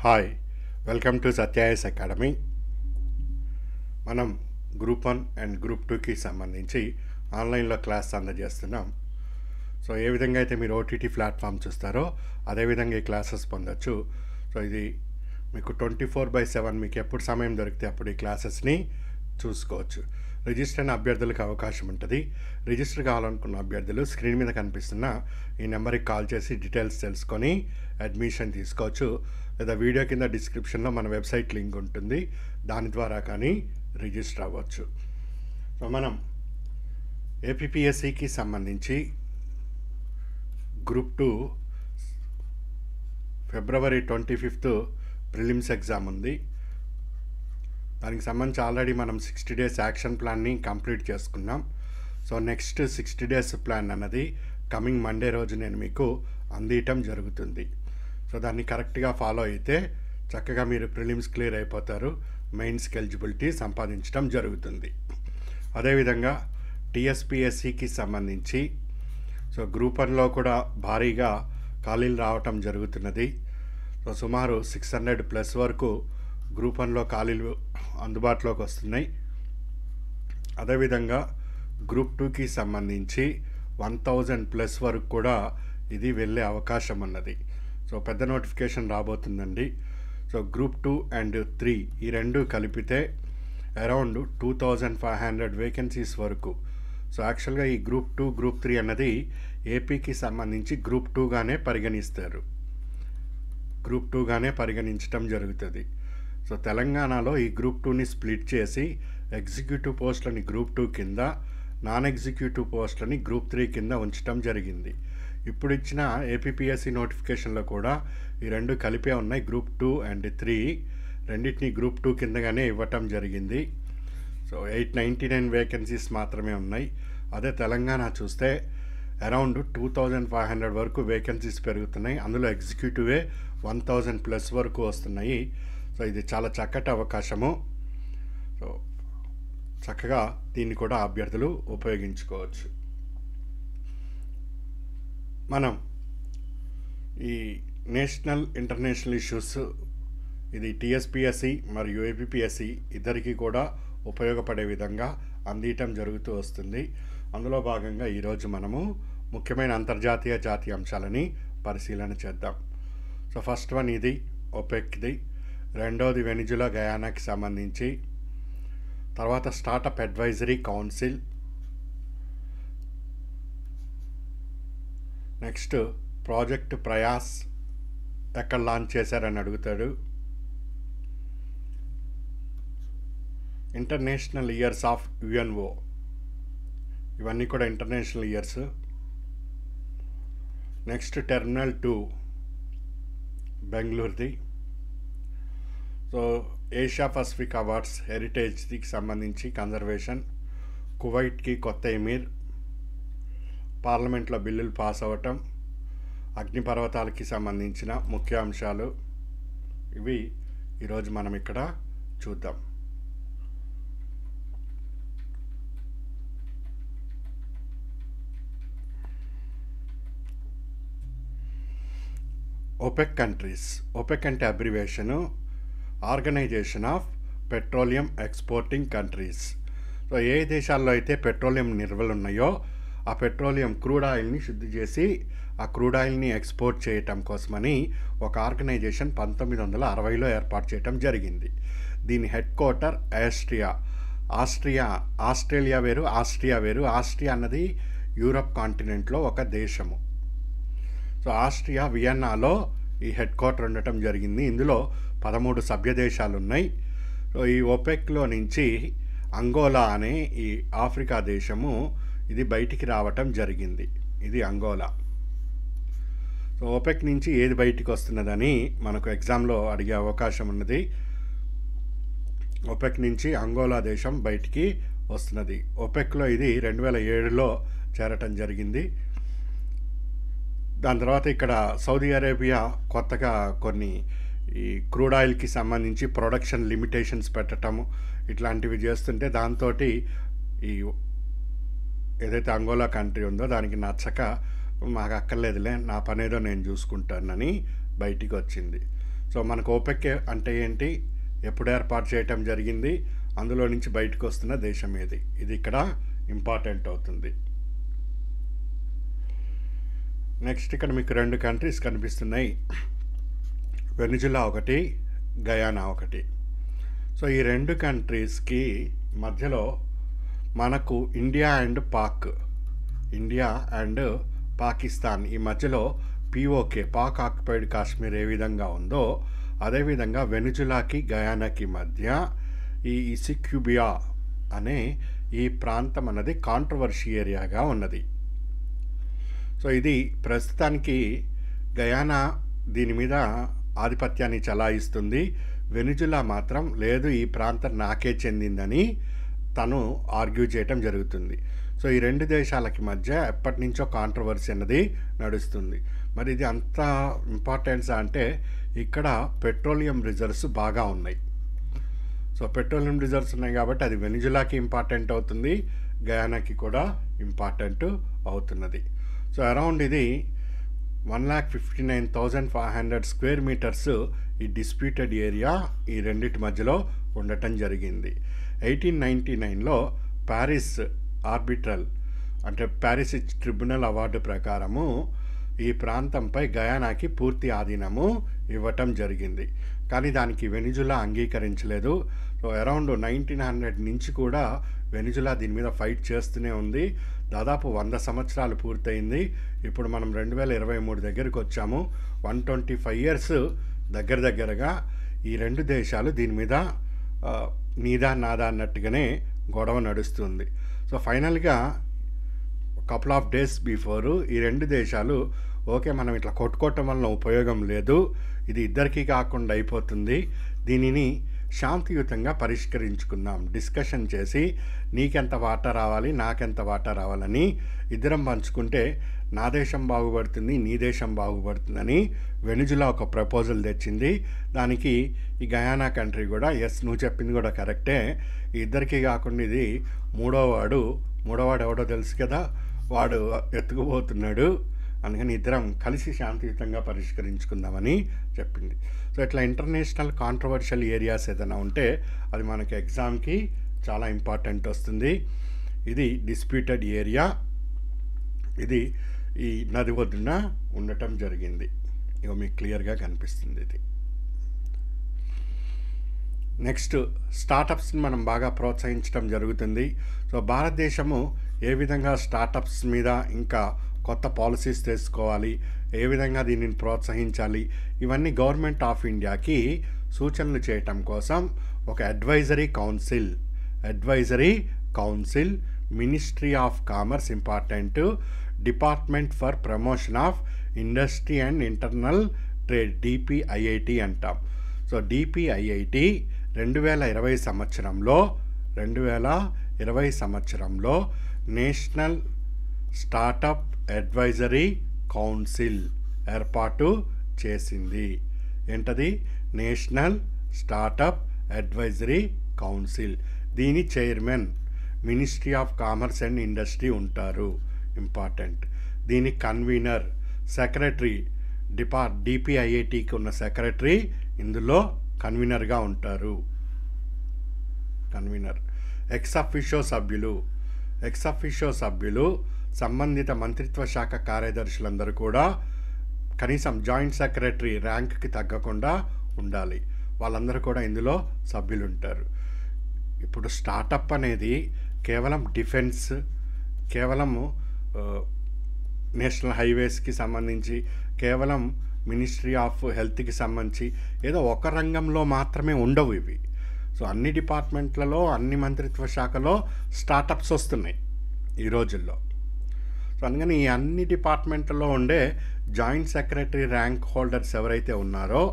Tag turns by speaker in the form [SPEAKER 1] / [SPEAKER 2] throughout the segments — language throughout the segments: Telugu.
[SPEAKER 1] Hi, welcome to Satya's academy. మనం గ్రూప్ 1 అండ్ గ్రూప్ 2కి సంబంధించి ఆన్లైన్లో క్లాస్ అందజేస్తున్నాం. సో ఏ విధంగా అయితే మీరు ఓటీటీ ప్లాట్ఫామ్ చూస్తారో అదేవిధంగా ఈ క్లాసెస్ పొందొచ్చు. సో ఇది మీకు 24/7 మీకు ఎప్పుడు సమయం దొరికితే అప్పుడు ఈ క్లాసెస్ని చూసుకోవచ్చు. రిజిస్టర్ అయిన అభ్యర్థులకు అవకాశం ఉంటుంది. రిజిస్టర్ కావాలనుకున్న అభ్యర్థులు స్క్రీన్ మీద కనిపిస్తున్న ఈ నెంబర్కి కాల్ చేసి డీటెయిల్స్ తెలుసుకొని అడ్మిషన్ తీసుకోవచ్చు. లేదా వీడియో కింద డిస్క్రిప్షన్లో మన వెబ్సైట్ లింక్ ఉంటుంది, దాని ద్వారా కానీ రిజిస్టర్ అవ్వచ్చు. సో మనం ఏపీపీఎస్సికి సంబంధించి group 2 February 25th prelims exam ఉంది. దానికి సంబంధించి ఆల్రెడీ మనం 60 days యాక్షన్ ప్లాన్ని కంప్లీట్ చేసుకున్నాం. సో నెక్స్ట్ 60 days ప్లాన్ అన్నది కమింగ్ మండే రోజు నేను మీకు అందించటం జరుగుతుంది. సో దాన్ని కరెక్ట్గా ఫాలో అయితే చక్కగా మీరు ప్రిలిమ్స్ క్లియర్ అయిపోతారు, మెయిన్స్కి ఎలిజిబిలిటీ సంపాదించడం జరుగుతుంది. అదేవిధంగా టీఎస్పీఎస్సికి సంబంధించి సో గ్రూప్ 1లో కూడా భారీగా ఖాళీలు రావటం జరుగుతున్నది. సో సుమారు 600+ వరకు గ్రూప్ 1లో ఖాళీలు అందుబాటులోకి వస్తున్నాయి. అదేవిధంగా గ్రూప్ 2కి సంబంధించి 1000+ వరకు కూడా ఇది వెళ్ళే అవకాశం ఉన్నది. సో పెద్ద నోటిఫికేషన్ రాబోతుందండి. సో గ్రూప్ 2 అండ్ 3 ఈ రెండు కలిపితే అరౌండ్ 2500 వేకెన్సీస్ వరకు. సో యాక్చువల్గా ఈ గ్రూప్ 2, గ్రూప్ 3 అన్నది ఏపీకి సంబంధించి గ్రూప్ 2గానే పరిగణిస్తారు, గ్రూప్ 2గానే పరిగణించడం జరుగుతుంది. సో తెలంగాణలో ఈ గ్రూప్ 2ని స్ప్లిట్ చేసి ఎగ్జిక్యూటివ్ పోస్టులని గ్రూప్ 2 కింద, నాన్ ఎగ్జిక్యూటివ్ పోస్టులని గ్రూప్ 3 కింద ఉంచడం జరిగింది. ఇప్పుడు ఇచ్చిన ఏపీపీఎస్సి నోటిఫికేషన్లో కూడా ఈ రెండు కలిపే ఉన్నాయి. గ్రూప్ 2 అండ్ 3 రెండింటిని గ్రూప్ 2 కిందగానే ఇవ్వటం జరిగింది. సో 899 వేకెన్సీస్ మాత్రమే ఉన్నాయి. అదే తెలంగాణ చూస్తే అరౌండ్ 2500 వరకు వేకెన్సీస్ పెరుగుతున్నాయి. అందులో ఎగ్జిక్యూటివే 1000+ వరకు వస్తున్నాయి. సో ఇది చాలా చక్కటి అవకాశము. సో చక్కగా దీన్ని కూడా అభ్యర్థులు ఉపయోగించుకోవచ్చు. మనం ఈ నేషనల్ ఇంటర్నేషనల్ ఇష్యూస్ ఇది టీఎస్పీఎస్సి మరియు ఏపీపీఎస్సి ఇద్దరికి కూడా ఉపయోగపడే విధంగా అందించడం జరుగుతూ వస్తుంది. అందులో భాగంగా ఈరోజు మనము ముఖ్యమైన అంతర్జాతీయ జాతీయ అంశాలని పరిశీలన చేద్దాం. సో ఫస్ట్ వన్ ఇది ఒపెక్ది, రెండోది వెనిజులా గయానాకి సంబంధించి, తర్వాత startup advisory council, next project Prayas ఎక్కడ లాంచ్ చేశారని అడుగుతాడు, ఇంటర్నేషనల్ ఇయర్స్ ఆఫ్ యుఎన్ఓ, ఇవన్నీ కూడా ఇంటర్నేషనల్ ఇయర్స్. నెక్స్ట్ టెర్మినల్ 2 బెంగళూరుది. సో ఏషియా పసిఫిక్ అవార్డ్స్ హెరిటేజ్కి సంబంధించి కన్జర్వేషన్, కువైట్కి కొత్త ఎమీర్, పార్లమెంట్లో బిల్లులు పాస్ అవ్వటం, అగ్నిపర్వతాలకి సంబంధించిన ముఖ్య అంశాలు ఇవి ఈరోజు మనం ఇక్కడ చూద్దాం. OPEC countries. OPEC అంటే abbreviation organisation of petroleum exporting countries. So ఏ దేశాల్లో అయితే పెట్రోలియం నిల్వలు ఉన్నాయో ఆ పెట్రోలియం క్రూడ్ ఆయిల్ని శుద్ధి చేసి ఆ క్రూడ్ ఆయిల్ని ఎక్స్పోర్ట్ చేయటం కోసమని ఒక ఆర్గనైజేషన్ 1960లో ఏర్పాటు చేయటం జరిగింది. దీని హెడ్ క్వార్టర్ ఆస్ట్రేలియా వేరు, ఆస్ట్రియా వేరు. ఆస్ట్రియా అన్నది యూరప్ కాంటినెంట్లో ఒక దేశము. సో ఆస్ట్రియా వియన్నాలో ఈ హెడ్ క్వార్టర్ ఉండటం జరిగింది. ఇందులో 13 సభ్య దేశాలు ఉన్నాయి. సో ఈ ఒపెక్లో నుంచి అంగోలా అనే ఈ ఆఫ్రికా దేశము ఇది బయటికి రావటం జరిగింది. ఇది అంగోలా. సో ఒపెక్ నుంచి ఏది బయటికి వస్తున్నదని మనకు ఎగ్జామ్లో అడిగే అవకాశం ఉన్నది. ఒపెక్ నుంచి అంగోలా దేశం బయటికి వస్తున్నది. ఒపెక్లో ఇది 2007లో చేరటం జరిగింది. దాని తర్వాత ఇక్కడ సౌదీ అరేబియా కొత్తగా కొన్ని ఈ క్రూడ్ ఆయిల్కి సంబంధించి ప్రొడక్షన్ లిమిటేషన్స్ పెట్టటము ఇట్లాంటివి చేస్తుంటే దాంతో ఈ ఏదైతే అంగోలా కంట్రీ ఉందో దానికి నచ్చక మాకు అక్కర్లేదులే, నా పనేదో నేను చూసుకుంటానని బయటికి వచ్చింది. సో మనకు ఓపెక్ అంటే ఏంటి, ఎప్పుడు ఏర్పాటు చేయటం జరిగింది, అందులో నుంచి బయటకు వస్తున్న దేశం ఏది, ఇది ఇక్కడ ఇంపార్టెంట్ అవుతుంది. నెక్స్ట్ ఇక్కడ మీకు 2 కంట్రీస్ కనిపిస్తున్నాయి, వెనిజులా ఒకటి, గయానా ఒకటి. సో ఈ 2 కంట్రీస్కి మధ్యలో మనకు ఇండియా అండ్ పాకిస్తాన్ ఈ మధ్యలో పిఓకే, పాక్ ఆక్యుపైడ్ కాశ్మీర్ ఏ విధంగా ఉందో అదేవిధంగా వెనిజులాకి గయానాకి మధ్య ఈ ఇసిక్యూబియా అనే ఈ ప్రాంతం అన్నది కాంట్రవర్షీ ఏరియాగా ఉన్నది. సో ఇది ప్రస్తుతానికి గయానా దీని మీద ఆధిపత్యాన్ని చలాయిస్తుంది. వెనిజులా మాత్రం లేదు, ఈ ప్రాంతం నాకే చెందిందని తను ఆర్గ్యూ చేయటం జరుగుతుంది. సో ఈ 2 దేశాలకి మధ్య ఎప్పటి నుంచో కాంట్రవర్సీ అన్నది నడుస్తుంది. మరి ఇది అంత ఇంపార్టెన్స్ అంటే ఇక్కడ పెట్రోలియం రిజర్వ్స్ బాగా ఉన్నాయి. సో పెట్రోలియం రిజర్వ్స్ ఉన్నాయి కాబట్టి అది వెనిజులాకి ఇంపార్టెంట్ అవుతుంది, గయానాకి కూడా ఇంపార్టెంట్ అవుతున్నది. సో అరౌండ్ ఇది 1,59,500 స్క్వేర్ మీటర్స్ ఈ డిస్ప్యూటెడ్ ఏరియా ఈ రెండింటి మధ్యలో ఉండటం జరిగింది. 1899లో ప్యారిస్ ట్రిబ్యునల్ అవార్డు ప్రకారము ఈ ప్రాంతంపై గయానాకి పూర్తి ఆధీనము ఇవ్వటం జరిగింది. కానీ దానికి వెనిజులా అంగీకరించలేదు. సో అరౌండ్ 1900 నుంచి కూడా వెనిజులా దీని మీద ఫైట్ చేస్తూనే ఉంది. దాదాపు 100 సంవత్సరాలు పూర్తయింది. ఇప్పుడు మనం 2023 దగ్గరికి వచ్చాము. 125 years దగ్గరగా ఈ 2 దేశాలు దీని మీద నీదా నాదా అన్నట్టుగానే గొడవ నడుస్తుంది. సో ఫైనల్గా కపుల్ ఆఫ్ డేస్ బిఫోరు ఈ 2 దేశాలు ఓకే, మనం ఇట్లా కొట్టుకోవటం వలన ఉపయోగం లేదు, ఇది ఇద్దరికీ కాకుండా అయిపోతుంది, దీనిని శాంతియుతంగా పరిష్కరించుకుందాం, డిస్కషన్ చేసి నీకెంత వాటా రావాలి నాకెంత వాటా రావాలని ఇద్దరం పంచుకుంటే నా దేశం బాగుపడుతుంది, నీ దేశం బాగుపడుతుందని వెనిజులా ఒక ప్రపోజల్ తెచ్చింది. దానికి ఈ గయానా కంట్రీ కూడా ఎస్ నువ్వు చెప్పింది కూడా కరెక్టే, ఈ ఇద్దరికీ కాకుండా ఇది మూడోవాడు ఎవడో తెలుసు కదా, వాడు ఎత్తుకుపోతున్నాడు, అందుకని ఇద్దరం కలిసి శాంతియుతంగా పరిష్కరించుకుందామని చెప్పింది. సో ఇట్లా ఇంటర్నేషనల్ కాంట్రవర్షియల్ ఏరియాస్ ఏదైనా ఉంటే అది మనకి ఎగ్జామ్కి చాలా ఇంపార్టెంట్ వస్తుంది. ఇది డిస్ప్యూటెడ్ ఏరియా, ఇది ఈ నది ఒడ్డున ఉండటం జరిగింది. ఇక మీకు క్లియర్గా కనిపిస్తుంది ఇది. నెక్స్ట్ స్టార్టప్స్ని మనం బాగా ప్రోత్సహించడం జరుగుతుంది. సో భారతదేశము ఏ విధంగా స్టార్టప్స్ మీద ఇంకా కొత్త పాలసీస్ తీసుకోవాలి, ఏ విధంగా దీనిని ప్రోత్సహించాలి, ఇవన్నీ గవర్నమెంట్ ఆఫ్ ఇండియాకి సూచనలు చేయటం కోసం ఒక advisory council ministry of commerce important, department for promotion of industry and internal trade DPIIT అంటాం. సో డిపిఐఐటి 2020 సంవత్సరంలో నేషనల్ స్టార్టప్ అడ్వైజరీ కౌన్సిల్ ఏర్పాటు చేసింది. ఏంటది? National startup advisory council. దీని chairman ministry of commerce and industry ఉంటారు, ఇంపార్టెంట్. దీని కన్వీనర్ సెక్రటరీ, డిపిఐఐటికి ఉన్న సెక్రటరీ ఇందులో కన్వీనర్గా ఉంటారు. ఎక్స్ అఫిషియో సభ్యులు సంబంధిత మంత్రిత్వ శాఖ కార్యదర్శులందరూ కూడా కనీసం జాయింట్ సెక్రటరీ ర్యాంక్కి తగ్గకుండా ఉండాలి. వాళ్ళందరూ కూడా ఇందులో సభ్యులు ఉంటారు. ఇప్పుడు స్టార్టప్ అనేది కేవలం డిఫెన్స్, కేవలము నేషనల్ హైవేస్కి సంబంధించి, కేవలం మినిస్ట్రీ ఆఫ్ హెల్త్కి సంబంధించి ఏదో ఒక రంగంలో మాత్రమే ఉండవు ఇవి. సో అన్ని డిపార్ట్మెంట్లలో, అన్ని మంత్రిత్వ శాఖలో స్టార్టప్స్ వస్తున్నాయి ఈ రోజుల్లో. సో అందుకని ఈ అన్ని డిపార్ట్మెంట్లలో ఉండే జాయింట్ సెక్రటరీ ర్యాంక్ హోల్డర్స్ ఎవరైతే ఉన్నారో,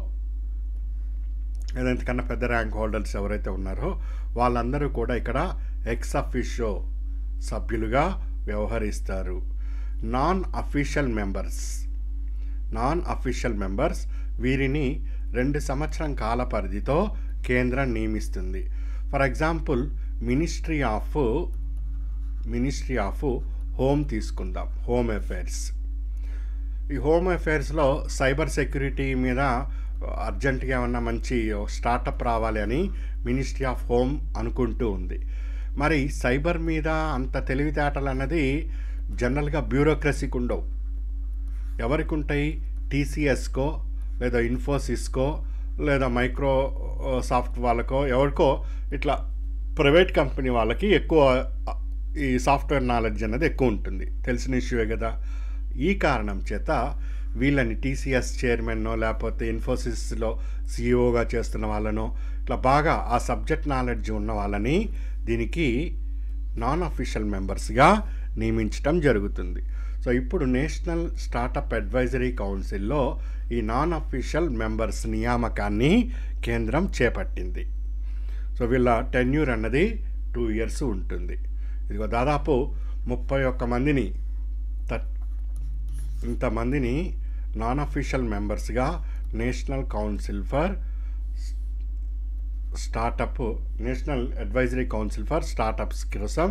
[SPEAKER 1] ఏదంతకన్నా పెద్ద ర్యాంక్ హోల్డర్స్ ఎవరైతే ఉన్నారో వాళ్ళందరూ కూడా ఇక్కడ ఎక్స్ అఫిషియో సభ్యులుగా వ్యవహరిస్తారు. నాన్ అఫీషియల్ మెంబర్స్ వీరిని 2 సంవత్సరం కాల పరిధితో కేంద్రం నియమిస్తుంది. For example ministry of home తీసుకుందాం, హోమ్ అఫైర్స్. ఈ హోమ్ అఫైర్స్లో సైబర్ సెక్యూరిటీ మీద అర్జెంటుగా ఏమన్నా మంచి స్టార్టప్ రావాలి అని మినిస్ట్రీ ఆఫ్ హోమ్ అనుకుంటూ ఉంది. మరి సైబర్ మీద అంత తెలివితేటలు అన్నది జనరల్గా బ్యూరోక్రసీకి ఉండవు. ఎవరికి ఉంటాయి? టీసీఎస్కో లేదా ఇన్ఫోసిస్కో లేదా మైక్రోసాఫ్ట్ వాళ్ళకో ఎవరికో ఇట్లా ప్రైవేట్ కంపెనీ వాళ్ళకి ఎక్కువ ఈ సాఫ్ట్వేర్ నాలెడ్జ్ అనేది ఎక్కువ ఉంటుంది. తెలిసిన ఇష్యూయే కదా. ఈ కారణం చేత వీళ్ళని టీసీఎస్ చైర్మన్నో లేకపోతే ఇన్ఫోసిస్లో సీఈఓగా చేస్తున్న వాళ్ళనో ఇట్లా బాగా ఆ సబ్జెక్ట్ నాలెడ్జ్ ఉన్న వాళ్ళని దీనికి నాన్ అఫీషియల్ మెంబర్స్గా నియమించడం జరుగుతుంది. సో ఇప్పుడు నేషనల్ స్టార్టప్ అడ్వైజరీ కౌన్సిల్లో ఈ నాన్ అఫీషియల్ మెంబర్స్ నియామకాన్ని కేంద్రం చేపట్టింది. సో వీళ్ళ టెన్యూర్ అన్నది 2 years ఉంటుంది. ఇదిగో దాదాపు 31 మందిని ఇంతమందిని నాన్ అఫీషియల్ మెంబర్స్గా national council for startup national advisory council for startups కోసం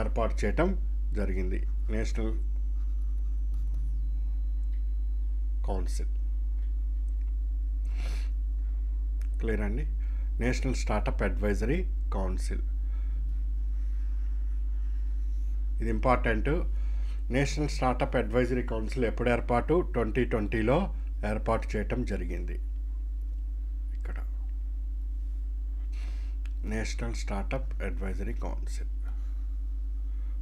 [SPEAKER 1] ఏర్పాటు చేయటం జరిగింది. నేషనల్ కౌన్సిల్ క్లియర్ అండి. నేషనల్ స్టార్టప్ అడ్వైజరీ కౌన్సిల్ ఇది important. National startup advisory council ఎప్పుడు ఏర్పాటు? 2020లో ఏర్పాటు చేయటం జరిగింది. ఇక్కడ national startup advisory council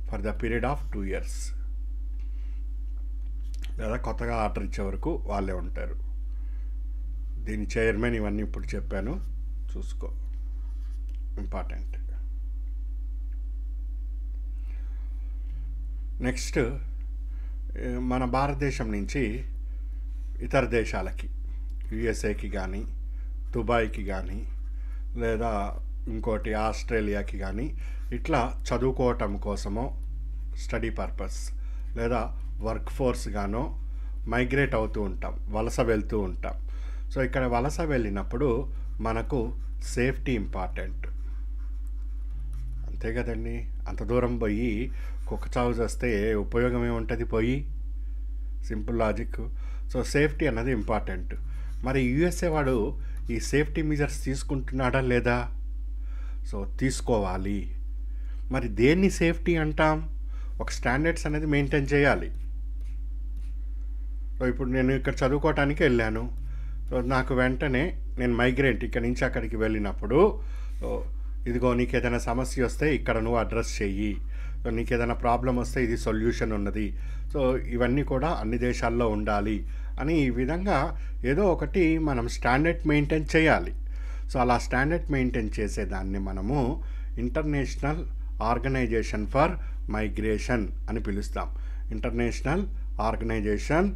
[SPEAKER 1] for the period of 2 years లేదా కొత్తగా ఆర్డర్ ఇచ్చే వరకు వాళ్ళే ఉంటారు. దీని చైర్మన్ ఇవన్నీ ఇప్పుడు చెప్పాను, చూసుకో, ఇంపార్టెంట్. నెక్స్ట్ మన భారతదేశం నుంచి ఇతర దేశాలకి యుఎస్ఏకి కానీ దుబాయ్కి కానీ లేదా ఇంకోటి ఆస్ట్రేలియాకి కానీ ఇట్లా చదువుకోవటం కోసమో స్టడీ పర్పస్ లేదా వర్క్ ఫోర్స్ గానో మైగ్రేట్ అవుతూ ఉంటాం, వలస వెళ్తూ ఉంటాం. సో ఇక్కడ వలస వెళ్ళినప్పుడు మనకు సేఫ్టీ ఇంపార్టెంట్, అంతే కదండి. అంత దూరం పోయి కుక్క చావు చేస్తే ఉపయోగం ఏముంటుంది? పోయి సింపుల్ లాజిక్. సో సేఫ్టీ అన్నది ఇంపార్టెంట్. మరి యుఎస్ఏ వాడు ఈ సేఫ్టీ మెజర్స్ తీసుకుంటున్నాడా లేదా? సో తీసుకోవాలి. మరి దేన్ని సేఫ్టీ అంటాం? ఒక స్టాండర్డ్స్ అనేది మెయింటైన్ చేయాలి. సో ఇప్పుడు నేను ఇక్కడ చదువుకోవటానికి వెళ్ళాను. సో నాకు వెంటనే నేను మైగ్రెంట్ ఇక్కడి నుంచి అక్కడికి వెళ్ళినప్పుడు ఇదిగో నీకు ఏదైనా సమస్య వస్తే ఇక్కడ నువ్వు అడ్రస్ చెయ్యి, నీకు ఏదైనా ప్రాబ్లం వస్తే ఇది సొల్యూషన్ ఉన్నది. సో ఇవన్నీ కూడా అన్ని దేశాల్లో ఉండాలి అని ఈ విధంగా ఏదో ఒకటి మనం స్టాండర్డ్ మెయింటైన్ చేయాలి. సో అలా స్టాండర్డ్ మెయింటైన్ చేసేదాన్ని మనము ఇంటర్నేషనల్ ఆర్గనైజేషన్ ఫర్ మైగ్రేషన్ అని పిలుస్తాం. International organisation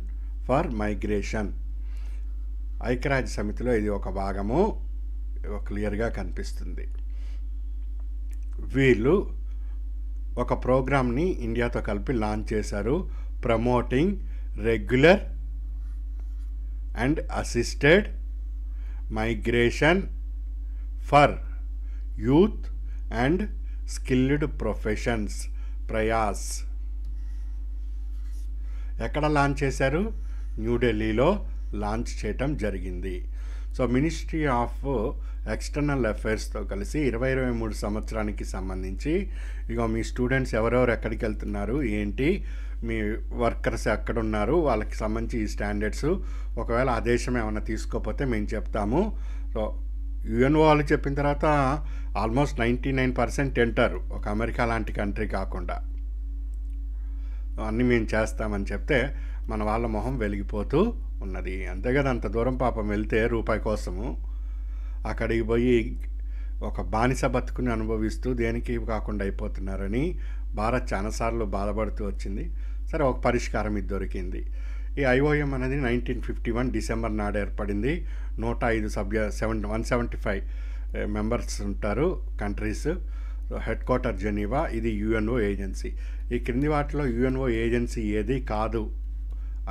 [SPEAKER 1] for migration. ఐక్యరాజ్య సమితిలో ఇది ఒక భాగము క్లియర్గా కనిపిస్తుంది. వీళ్ళు ఒక ప్రోగ్రామ్ని ఇండియాతో కలిపి లాంచ్ చేశారు. Promoting regular and assisted migration for youth and skilled professions, Prayas. ఎక్కడ లాంచ్ చేశారు? న్యూఢిల్లీలో లాంచ్ చేయటం జరిగింది. సో మినిస్ట్రీ ఆఫ్ ఎక్స్టర్నల్ అఫైర్స్తో కలిసి 2023 సంవత్సరానికి సంబంధించి ఇక మీ స్టూడెంట్స్ ఎవరెవరు ఎక్కడికి వెళ్తున్నారు, ఏంటి, మీ వర్కర్స్ ఎక్కడున్నారు, వాళ్ళకి సంబంధించి ఈ స్టాండర్డ్స్, ఒకవేళ ఆ దేశం ఏమైనా తీసుకోకపోతే మేము చెప్తాము. సో యుఎన్ఓ వాళ్ళు చెప్పిన తర్వాత ఆల్మోస్ట్ 99% వింటారు, ఒక అమెరికా లాంటి కంట్రీ కాకుండా. అన్నీ మేము చేస్తామని చెప్తే మన వాళ్ళ మొహం వెలిగిపోతూ ఉన్నది. అంతే కదా, అంత దూరం పాపం వెళ్తే రూపాయి కోసము అక్కడికి పోయి ఒక బానిస బతుకుని అనుభవిస్తూ దేనికి కాకుండా అయిపోతున్నారని భారత్ చాలాసార్లు బాధపడుతూ వచ్చింది. సరే, ఒక పరిష్కారం ఇది దొరికింది. ఈ ఐఓఎం అనేది 1951 డిసెంబర్ నాడు ఏర్పడింది. 105 175 మెంబర్స్ ఉంటారు కంట్రీస్. Head quarter Geneva. ఇది యుఎన్ఓ ఏజెన్సీ. ఈ క్రింది వాటిలో యుఎన్ఓ ఏజెన్సీ ఏది కాదు,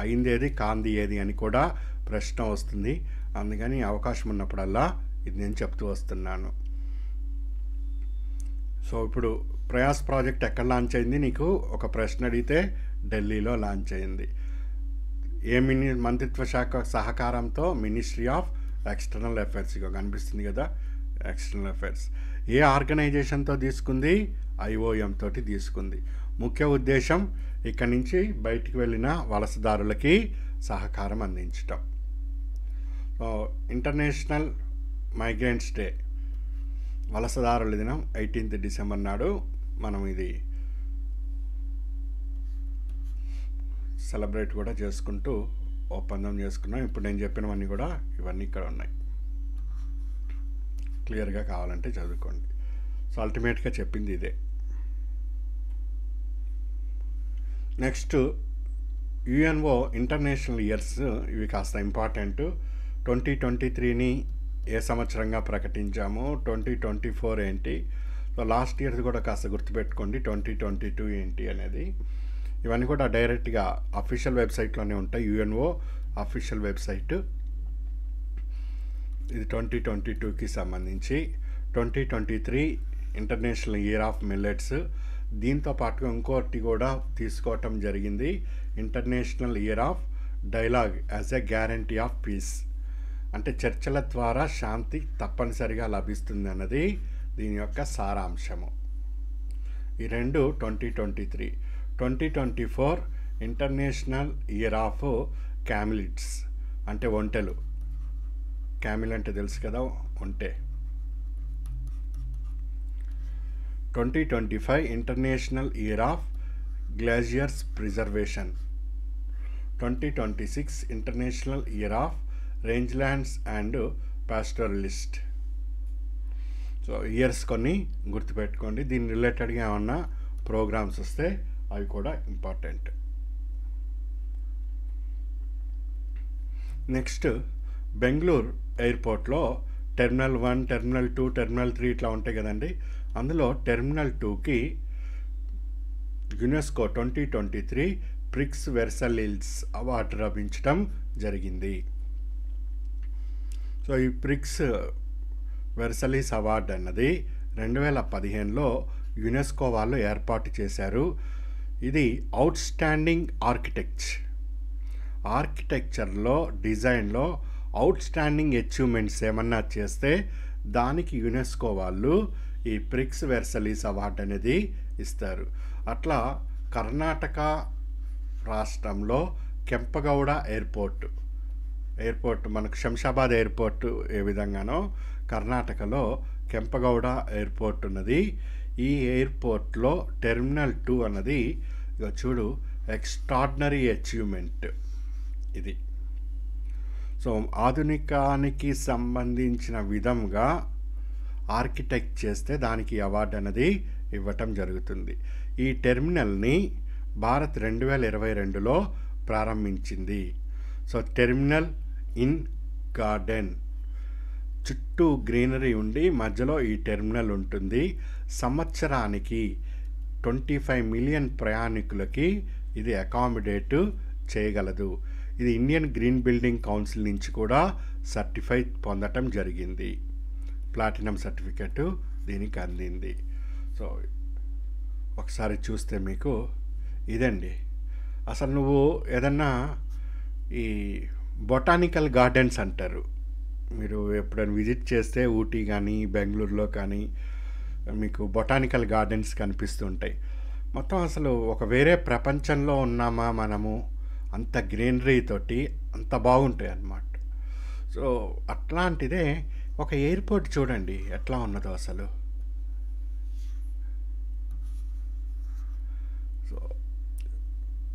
[SPEAKER 1] అయింది ఏది, కాంది ఏది అని కూడా ప్రశ్న వస్తుంది. అందుకని అవకాశం ఉన్నప్పుడల్లా ఇది నేను చెప్తూ వస్తున్నాను. సో ఇప్పుడు ప్రయాస్ ప్రాజెక్ట్ ఎక్కడ లాంచ్ అయింది? నీకు ఒక ప్రశ్న అడిగితే ఢిల్లీలో లాంచ్ అయింది. ఏ మంత్రిత్వ శాఖ సహకారంతో? Ministry of external affairs. ఇక కనిపిస్తుంది కదా, ఎక్స్టర్నల్ అఫైర్స్. ఏ ఆర్గనైజేషన్తో తీసుకుంది? IOM తోటి తీసుకుంది. ముఖ్య ఉద్దేశం ఇక్కడి నుంచి బయటికి వెళ్ళిన వలసదారులకి సహకారం అందించటం. ఇంటర్నేషనల్ మైగ్రెంట్స్ డే, వలసదారుల దినం 18th డిసెంబర్ నాడు మనం ఇది సెలబ్రేట్ కూడా చేసుకుంటూ ఒప్పందం చేసుకున్నాం. ఇప్పుడు నేను చెప్పినవన్నీ కూడా ఇవన్నీ ఇక్కడ ఉన్నాయి, క్లియర్గా కావాలంటే చదువుకోండి. సో అల్టిమేట్గా చెప్పింది ఇదే. నెక్స్ట్ UNO ఇంటర్నేషనల్ ఇయర్స్, ఇవి కాస్త ఇంపార్టెంట్. 2023ని ఏ సంవత్సరంగా ప్రకటించాము, 2024 ఏంటి, సో లాస్ట్ ఇయర్ది కూడా కాస్త గుర్తుపెట్టుకోండి, 2022 ఏంటి అనేది. ఇవన్నీ కూడా డైరెక్ట్గా అఫీషియల్ వెబ్సైట్లోనే ఉంటాయి, UNO అఫీషియల్ వెబ్సైట్. ఇది 2022కి సంబంధించి. 2023 ఇంటర్నేషనల్ ఇయర్ ఆఫ్ మిల్లెట్స్. దీంతో పాటుగా ఇంకోటి కూడా తీసుకోవటం జరిగింది, international year of dialogue as a guarantee of piece. అంటే చర్చల ద్వారా శాంతి తప్పనిసరిగా లభిస్తుంది అన్నది దీని యొక్క సారాంశము. ఈ రెండు 2023. 2024 ఇంటర్నేషనల్ ఇయర్ ఆఫ్ క్యామిలిట్స్, అంటే ఒంటెలు. క్యామిల్ అంటే తెలుసు కదా, ఒంటె. 2025 international year of glaciers preservation. 2026 international year of rangelands and pastoralist. So years కొన్ని గుర్తుపెట్టుకోండి. దీని రిలేటెడ్గా ఏమన్నా ప్రోగ్రామ్స్ వస్తే అవి కూడా ఇంపార్టెంట్. నెక్స్ట్ బెంగళూరు ఎయిర్పోర్ట్లో టెర్మినల్ 1, టెర్మినల్ 2, టెర్మినల్ 3 ఇట్లా ఉంటాయి కదండి. అందులో టెర్మినల్ 2కి యునెస్కో 2023 ప్రిక్స్ వెర్సలిల్స్ అవార్డు లభించడం జరిగింది. సో ఈ ప్రిక్స్ వెర్సలిస్ అవార్డు అన్నది 2015లో యునెస్కో వాళ్ళు ఏర్పాటు చేశారు. ఇది అవుట్ స్టాండింగ్ ఆర్కిటెక్చర్లో, డిజైన్లో అవుట్ స్టాండింగ్ అచీవ్మెంట్స్ ఏమన్నా చేస్తే దానికి యునెస్కో వాళ్ళు ఈ ప్రిక్స్ వెర్సలిస్ అవార్డు అనేది ఇస్తారు. అట్లా కర్ణాటక రాష్ట్రంలో కెంపగౌడ ఎయిర్పోర్ట్ మనకు శంషాబాద్ ఎయిర్పోర్ట్ ఏ విధంగానో కర్ణాటకలో కెంపగౌడ ఎయిర్పోర్ట్ ఉన్నది. ఈ ఎయిర్పోర్ట్లో టెర్మినల్ 2 అన్నది ఇక చూడు ఎక్స్ట్రాడినరీ అచీవ్మెంట్ ఇది. సో ఆధునికానికి సంబంధించిన విధంగా ఆర్కిటెక్ట్ చేస్తే దానికి అవార్డు అనేది ఇవ్వటం జరుగుతుంది. ఈ టెర్మినల్ని భారత్ 2022లో ప్రారంభించింది. సో టెర్మినల్ ఇన్ గార్డెన్, చుట్టూ గ్రీనరీ ఉండి మధ్యలో ఈ టెర్మినల్ ఉంటుంది. సంవత్సరానికి 25 మిలియన్ ప్రయాణికులకి ఇది అకామిడేట్ చేయగలదు. ఇది ఇండియన్ గ్రీన్ బిల్డింగ్ కౌన్సిల్ నుంచి కూడా సర్టిఫై పొందటం జరిగింది, ప్లాటినం సర్టిఫికెట్ దీనికి అందింది. సో ఒకసారి చూస్తే మీకు ఇదండి. అసలు నువ్వు ఏదన్నా ఈ బొటానికల్ గార్డెన్స్ అంటారు, మీరు ఎప్పుడైనా విజిట్ చేస్తే ఊటీ కానీ బెంగళూరులో కానీ మీకు బొటానికల్ గార్డెన్స్ కనిపిస్తుంటాయి. మొత్తం అసలు ఒక వేరే ప్రపంచంలో ఉన్నామా మనము, అంత గ్రీనరీ తోటి అంత బాగుంటాయి అన్నమాట. సో అట్లాంటిదే ఒక ఎయిర్పోర్ట్ చూడండి ఎట్లా ఉన్నదో అసలు. సో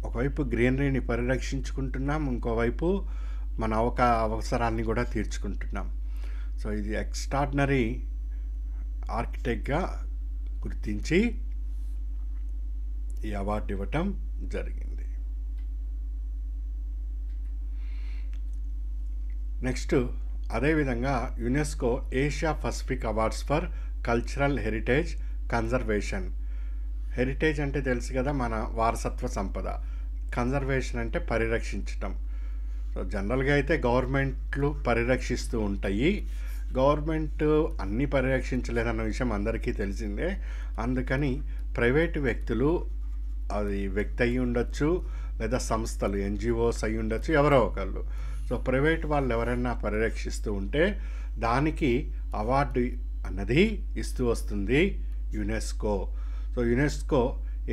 [SPEAKER 1] ఒకవైపు గ్రీనరీని పరిరక్షించుకుంటున్నాం, ఇంకోవైపు మన అవసరాన్ని కూడా తీర్చుకుంటున్నాం. సో ఇది ఎక్స్ట్రాడినరీ ఆర్కిటెక్ట్గా గుర్తించి ఈ అవార్డు ఇవ్వటం జరిగింది. నెక్స్ట్ అదేవిధంగా UNESCO Asia Pacific awards for cultural heritage conservation. Heritage అంటే తెలుసు కదా, మన వారసత్వ సంపద. కన్జర్వేషన్ అంటే పరిరక్షించటం. సో జనరల్గా అయితే గవర్నమెంట్లు పరిరక్షిస్తూ ఉంటాయి. గవర్నమెంట్ అన్నీ పరిరక్షించలేదన్న విషయం అందరికీ తెలిసిందే. అందుకని ప్రైవేటు వ్యక్తులు, అది వ్యక్తి అయి ఉండొచ్చు, లేదా సంస్థలు ఎన్జిఓస్ అయి ఉండొచ్చు, ఎవరో ఒకళ్ళు. సో ప్రైవేట్ వాళ్ళు ఎవరైనా పరిరక్షిస్తూ ఉంటే దానికి అవార్డు అన్నది ఇస్తూ వస్తుంది UNESCO. So UNESCO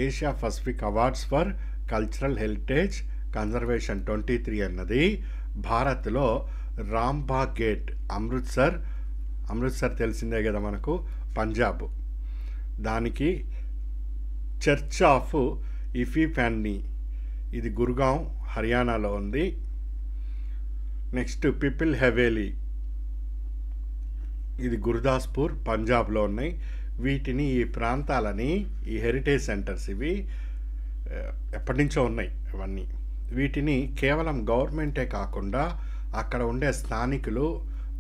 [SPEAKER 1] Asia Pacific awards for cultural heritage conservation 23 అన్నది భారత్లో రాంబాగ్ గేట్, అమృత్సర్ తెలిసిందే కదా మనకు, పంజాబ్, దానికి చర్చ్ ఆఫ్ ఇఫిఫానీ, ఇది గుర్గావ్ హర్యానాలో ఉంది. నెక్స్ట్ పిపిల్ హవేలీ, ఇది గుర్దాస్పూర్ పంజాబ్లో ఉన్నాయి. వీటిని, ఈ ప్రాంతాలని, ఈ హెరిటేజ్ సెంటర్స్ ఇవి ఎప్పటి నుంచో ఉన్నాయి ఇవన్నీ. వీటిని కేవలం గవర్నమెంటే కాకుండా అక్కడ ఉండే స్థానికులు,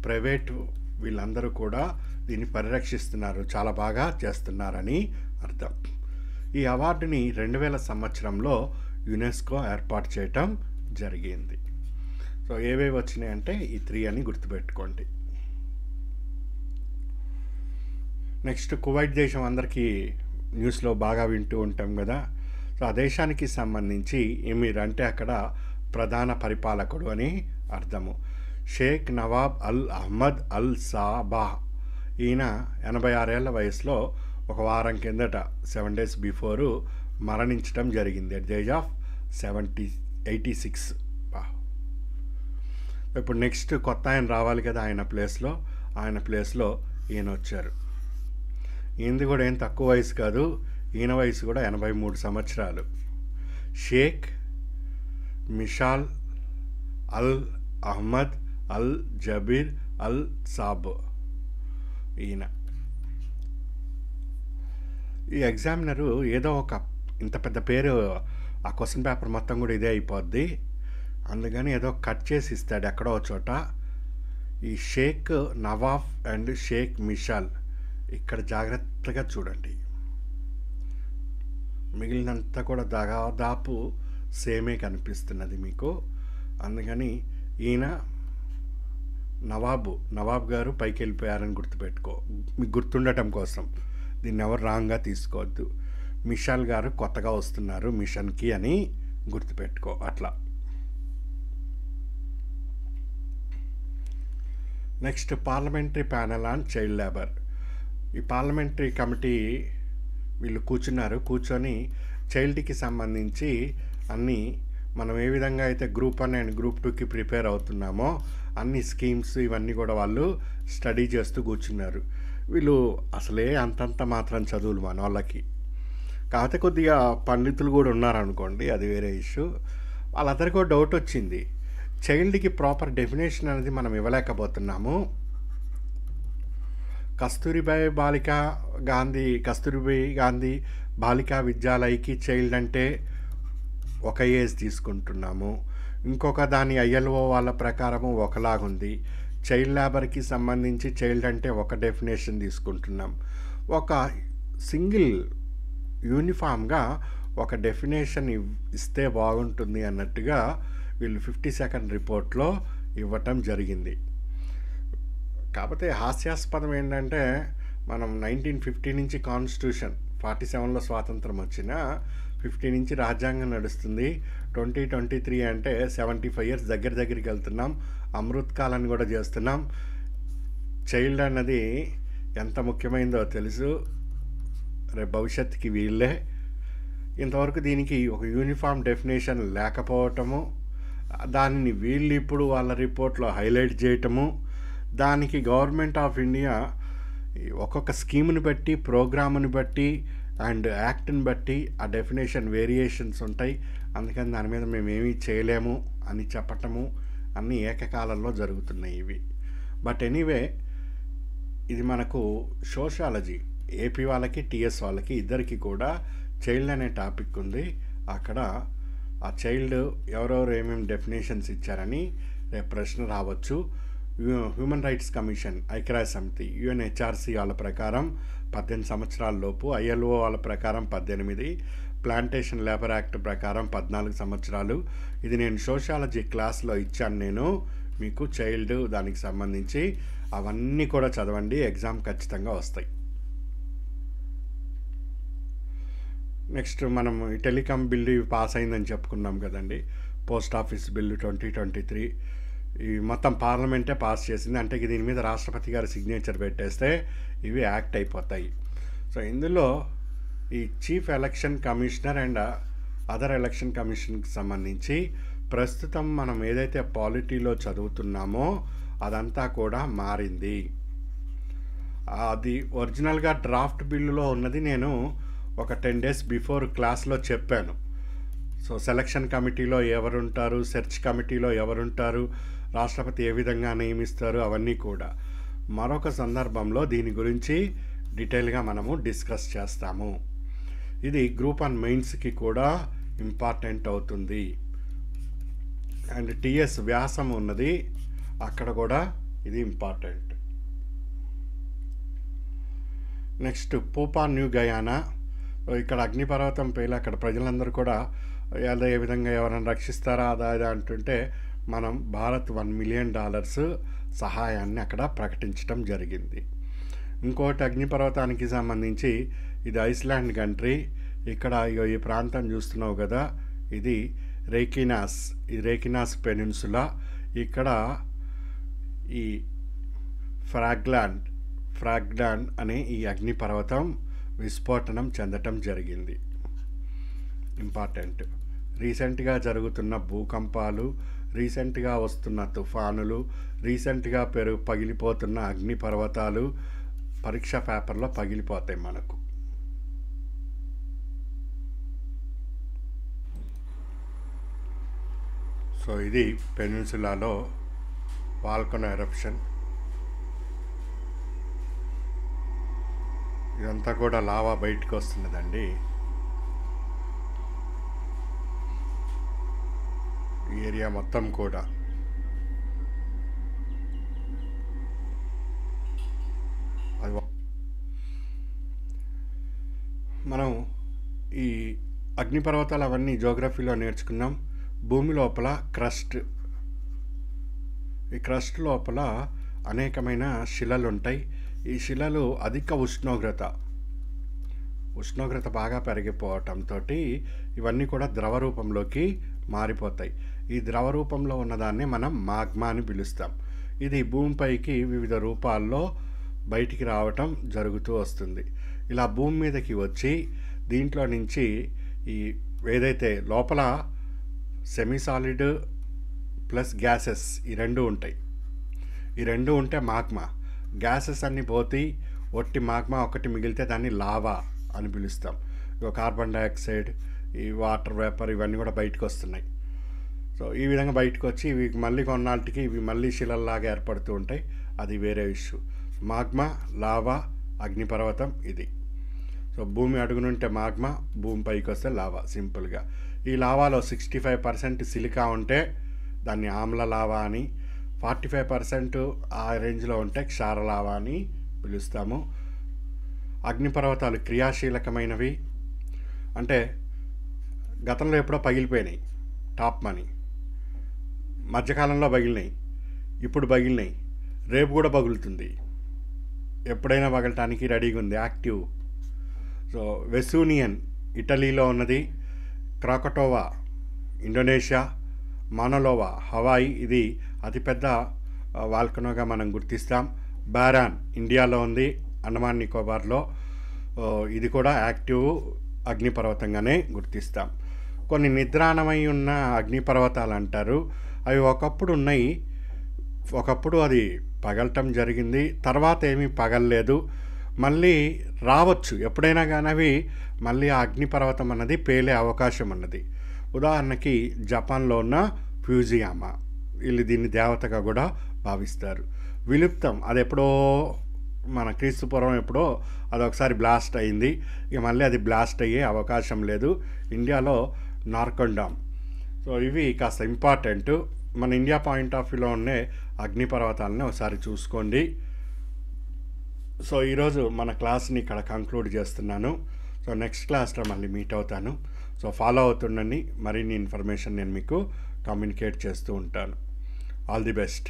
[SPEAKER 1] ప్రైవేటు వీళ్ళందరూ కూడా దీన్ని పరిరక్షిస్తున్నారు, చాలా బాగా చేస్తున్నారని అర్థం. ఈ అవార్డుని 2000 సంవత్సరంలో యునెస్కో ఏర్పాటు చేయటం జరిగింది. సో ఏవేవి వచ్చినాయంటే ఈ 3 అని గుర్తుపెట్టుకోండి. నెక్స్ట్ కువైట్ దేశం అందరికీ న్యూస్లో బాగా వింటూ ఉంటాం కదా. సో ఆ దేశానికి సంబంధించి ఎమీర్ అంటే అక్కడ ప్రధాన పరిపాలకుడు అని అర్థము. షేక్ నవాబ్ అల్ అహ్మద్ అల్ సాబాహ్, ఈయన 86 ఏళ్ల వయసులో ఒక వారం కిందట 7 days బిఫోరు మరణించడం జరిగింది అట్ ది ఏజ్ ఆఫ్ 86. ఇప్పుడు నెక్స్ట్ కొత్త ఆయన రావాలి కదా ఆయన ప్లేస్లో ఈయన వచ్చారు. ఈయనది కూడా ఏం తక్కువ వయసు కాదు, ఈయన వయసు కూడా 83 సంవత్సరాలు. షేక్ మిషాల్ అల్ అహ్మద్ అల్ జబీర్ అల్ సాబ్ ఈయన. ఈ ఎగ్జామినరు ఏదో ఒక ఇంత పెద్ద పేరు, ఆ క్వశ్చన్ పేపర్ మొత్తం కూడా ఇదే అయిపోద్ది, అందుకని ఏదో కట్ చేసి ఇస్తాడు ఎక్కడో చోట. ఈ Sheikh Nawaf and Sheikh Mishal ఇక్కడ జాగ్రత్తగా చూడండి, మిగిలినంతా కూడా దాదాపు సేమే కనిపిస్తున్నది మీకు. అందుకని ఈయన నవాబ్ గారు పైకి వెళ్ళిపోయారని గుర్తుపెట్టుకో, మీకు గుర్తుండటం కోసం, దీన్ని ఎవరు రాంగ్గా తీసుకోవద్దు. మిషాల్ గారు కొత్తగా వస్తున్నారు మిషన్కి అని గుర్తుపెట్టుకో అట్లా. Next parliamentary panel on child labour. ఈ పార్లమెంటరీ కమిటీ వీళ్ళు కూర్చొని చైల్డ్కి సంబంధించి అన్నీ మనం ఏ విధంగా అయితే గ్రూప్ 1 అండ్ గ్రూప్ 2కి ప్రిపేర్ అవుతున్నామో అన్ని స్కీమ్స్ ఇవన్నీ కూడా వాళ్ళు స్టడీ చేస్తూ కూర్చున్నారు. వీళ్ళు అసలే అంతంత మాత్రం చదువులు మన వాళ్ళకి, కాకపోతే కొద్దిగా పండితులు కూడా ఉన్నారనుకోండి, అది వేరే ఇష్యూ. వాళ్ళందరికీ కూడా డౌట్ వచ్చింది, చైల్డ్కి ప్రాపర్ డెఫినేషన్ అనేది మనం ఇవ్వలేకపోతున్నాము. కస్తూరిబాయి గాంధీ బాలికా విద్యాలయకి చైల్డ్ అంటే ఒక ఏజ్ తీసుకుంటున్నాము, ఇంకొక దాని ఐఎల్ఓ వాళ్ళ ప్రకారము ఒకలాగుంది. చైల్డ్ లేబర్కి సంబంధించి చైల్డ్ అంటే ఒక డెఫినేషన్ తీసుకుంటున్నాం. ఒక సింగిల్ యూనిఫామ్గా ఒక డెఫినేషన్ ఇస్తే బాగుంటుంది అన్నట్టుగా వీళ్ళు 52nd రిపోర్ట్లో ఇవ్వటం జరిగింది. కాకపోతే హాస్యాస్పదం ఏంటంటే మనం 1950 నుంచి కాన్స్టిట్యూషన్, 47లో స్వాతంత్రం వచ్చిన 50 నుంచి రాజ్యాంగం నడుస్తుంది, 2023 అంటే 75 years దగ్గరికి వెళ్తున్నాం, అమృత్ కాలాన్ని కూడా చేస్తున్నాం. చైల్డ్ అన్నది ఎంత ముఖ్యమైనదో తెలుసు, రేపు భవిష్యత్తుకి వీళ్ళే. ఇంతవరకు దీనికి ఒక యూనిఫామ్ డెఫినేషన్ లేకపోవటము, దానిని వీళ్ళు ఇప్పుడు వాళ్ళ రిపోర్ట్లో హైలైట్ చేయటము, దానికి గవర్నమెంట్ ఆఫ్ ఇండియా ఒక్కొక్క స్కీమ్ని బట్టి, ప్రోగ్రామ్ని బట్టి అండ్ యాక్ట్ని బట్టి ఆ డెఫినేషన్ వేరియేషన్స్ ఉంటాయి, అందుకని దాని మీద మేమేమీ చేయలేము అని చెప్పటము అన్నీ ఏకకాలంలో జరుగుతున్నాయి ఇవి. బట్ ఎనీవే, ఇది మనకు సోషాలజీ, ఏపీ వాళ్ళకి టీఎస్ వాళ్ళకి ఇద్దరికి కూడా చైల్డ్ అనే టాపిక్ ఉంది. అక్కడ ఆ చైల్డ్ ఎవరెవరు ఏమేమి డెఫినేషన్స్ ఇచ్చారని రేపు ప్రశ్న రావచ్చు. హ్యూమన్ రైట్స్ కమిషన్, ఐక్యరాజ్య సమితి, యుఎన్హెచ్ఆర్సీ వాళ్ళ ప్రకారం 18 సంవత్సరాల లోపు, ఐఎల్ఓ వాళ్ళ ప్రకారం 18, ప్లాంటేషన్ లేబర్ యాక్ట్ ప్రకారం 14 సంవత్సరాలు. ఇది నేను సోషాలజీ క్లాస్లో ఇచ్చాను నేను మీకు, చైల్డ్ దానికి సంబంధించి అవన్నీ కూడా చదవండి, ఎగ్జామ్ ఖచ్చితంగా వస్తాయి. నెక్స్ట్ మనం ఈ టెలికాం బిల్లు పాస్ అయిందని చెప్పుకున్నాం కదండి. పోస్ట్ ఆఫీస్ బిల్లు 2023 ఇవి మొత్తం పార్లమెంటే పాస్ చేసింది. అంటే దీని మీద రాష్ట్రపతి గారు సిగ్నేచర్ పెట్టేస్తే ఇవి యాక్ట్ అయిపోతాయి. సో ఇందులో ఈ chief election commissioner and other election కమిషన్కి సంబంధించి ప్రస్తుతం మనం ఏదైతే పాలిటీలో చదువుతున్నామో అదంతా కూడా మారింది. అది ఒరిజినల్గా డ్రాఫ్ట్ బిల్లులో ఉన్నది నేను ఒక 10 days బిఫోర్ క్లాస్లో చెప్పాను. సో సెలక్షన్ కమిటీలో ఎవరుంటారు, సెర్చ్ కమిటీలో ఎవరుంటారు, రాష్ట్రపతి ఏ విధంగా నియమిస్తారు, అవన్నీ కూడా మరొక సందర్భంలో దీని గురించి డీటెయిల్గా మనము డిస్కస్ చేస్తాము. ఇది గ్రూప్ 1 మెయిన్స్కి కూడా ఇంపార్టెంట్ అవుతుంది. అండ్ టిఎస్ వ్యాసం ఉన్నది, అక్కడ కూడా ఇది ఇంపార్టెంట్. నెక్స్ట్ పూపా న్యూ గయానా, ఇక్కడ అగ్నిపర్వతం పేలి అక్కడ ప్రజలందరూ కూడా ఏ విధంగా ఎవరైనా రక్షిస్తారా అదా అంటుంటే మనం భారత్ $1 million సహాయాన్ని అక్కడ ప్రకటించడం జరిగింది. ఇంకోటి అగ్నిపర్వతానికి సంబంధించి ఇది ఐస్లాండ్ కంట్రీ. ఇక్కడ ఈ ప్రాంతం చూస్తున్నావు కదా, ఇది రేకినాస్ పెనిన్సులా. ఇక్కడ ఈ ఫ్రాగ్లాండ్ అనే ఈ అగ్నిపర్వతం విస్ఫోటనం చెందటం జరిగింది. ఇంపార్టెంట్. రీసెంట్గా జరుగుతున్న భూకంపాలు, రీసెంట్గా వస్తున్న తుఫానులు, రీసెంట్గా పగిలిపోతున్న అగ్నిపర్వతాలు పరీక్ష పేపర్లో పగిలిపోతాయి మనకు. సో ఇది పెనిన్సులాలో వాల్కనో ఎరప్షన్. ఇదంతా కూడా లావా బయటకు వస్తున్నదండి. ఈ ఏరియా మొత్తం కూడా మనం ఈ అగ్నిపర్వతాలు అవన్నీ జియోగ్రఫీలో నేర్చుకున్నాం. భూమి లోపల ఈ క్రస్ట్ లోపల అనేకమైన శిలలు ఉంటాయి. ఈ శిలలు అధిక ఉష్ణోగ్రత బాగా పెరిగిపోవటంతో ఇవన్నీ కూడా ద్రవ రూపంలోకి మారిపోతాయి. ఈ ద్రవ రూపంలో ఉన్నదాన్ని మనం మాగ్మా అని పిలుస్తాం. ఇది భూమిపైకి వివిధ రూపాల్లో బయటికి రావటం జరుగుతూ వస్తుంది. ఇలా భూమి మీదకి వచ్చి దీంట్లో నుంచి ఈ ఏదైతే లోపల సెమీ సాలిడ్ ప్లస్ గ్యాసెస్ ఈ రెండు ఉంటాయి. ఈ రెండు ఉంటే మాగ్మా. గ్యాసెస్ అన్నీ పోతే ఒట్టి మాగ్మా ఒకటి మిగిలితే దాన్ని లావా అని పిలుస్తాం. కార్బన్ డైఆక్సైడ్, ఈ వాటర్ వేపర్ ఇవన్నీ కూడా బయటకు వస్తున్నాయి. సో ఈ విధంగా బయటకు వచ్చి ఇవి మళ్ళీ కొన్నాళ్ళకి ఇవి మళ్ళీ శిలల్లాగా ఏర్పడుతూ ఉంటాయి. అది వేరే ఇష్యూ. మాగ్మా, లావా, అగ్నిపర్వతం ఇది. సో భూమి అడుగునుంటే మాగ్మా, భూమి పైకి వస్తే లావా. సింపుల్గా ఈ లావాలో 65% సిలికా ఉంటే దాన్ని ఆమ్ల లావా అని, 45% ఆ రేంజ్లో ఉంటే క్షార లావా అని పిలుస్తాము. అగ్నిపర్వతాలు క్రియాశీలకమైనవి. అంటే గతంలో ఎప్పుడో పగిలిపోయినాయి, టాప్ మనీ మధ్యకాలంలో పగిలినాయి, ఇప్పుడు పగిలినాయి, రేపు కూడా పగులుతుంది, ఎప్పుడైనా పగలటానికి రెడీగా ఉంది, యాక్టివ్. సో వెసూనియన్ ఇటలీలో ఉన్నది, క్రాకటోవా ఇండోనేషియా, మానలోవా హవాయి ఇది అతిపెద్ద వాల్కనోగా మనం గుర్తిస్తాం. బారాన్ ఇండియాలో ఉంది, అండమాన్ నికోబార్లో. ఇది కూడా యాక్టివ్ అగ్నిపర్వతంగానే గుర్తిస్తాం. కొన్ని నిద్రాణమై ఉన్న అగ్నిపర్వతాలు అంటారు. అవి ఒకప్పుడు ఉన్నాయి, ఒకప్పుడు అది పగలటం జరిగింది, తర్వాత ఏమీ పగలలేదు. మళ్ళీ రావచ్చు ఎప్పుడైనా కానీ అవి మళ్ళీ ఆ అగ్నిపర్వతం అన్నది పేలే అవకాశం ఉన్నది. ఉదాహరణకి జపాన్లో ఉన్న ఫ్యూజియామా, వీళ్ళు దీన్ని దేవతగా కూడా భావిస్తారు. విలుప్తం అది ఎప్పుడో మన క్రీస్తుపూర్వం ఎప్పుడో అదొకసారి బ్లాస్ట్ అయింది, ఇక మళ్ళీ అది బ్లాస్ట్ అయ్యే అవకాశం లేదు. ఇండియాలో నార్కొండామ్. సో ఇవి కాస్త ఇంపార్టెంట్. మన ఇండియా పాయింట్ ఆఫ్ వ్యూలో ఉండే అగ్నిపర్వతాలని ఒకసారి చూసుకోండి. సో ఈరోజు మన క్లాస్ని ఇక్కడ కంక్లూడ్ చేస్తున్నాను. సో నెక్స్ట్ క్లాస్లో మళ్ళీ మీట్ అవుతాను. సో ఫాలో అవుతుండండి. మరిన్ని ఇన్ఫర్మేషన్ నేను మీకు కమ్యూనికేట్ చేస్తూ ఉంటాను. All the best.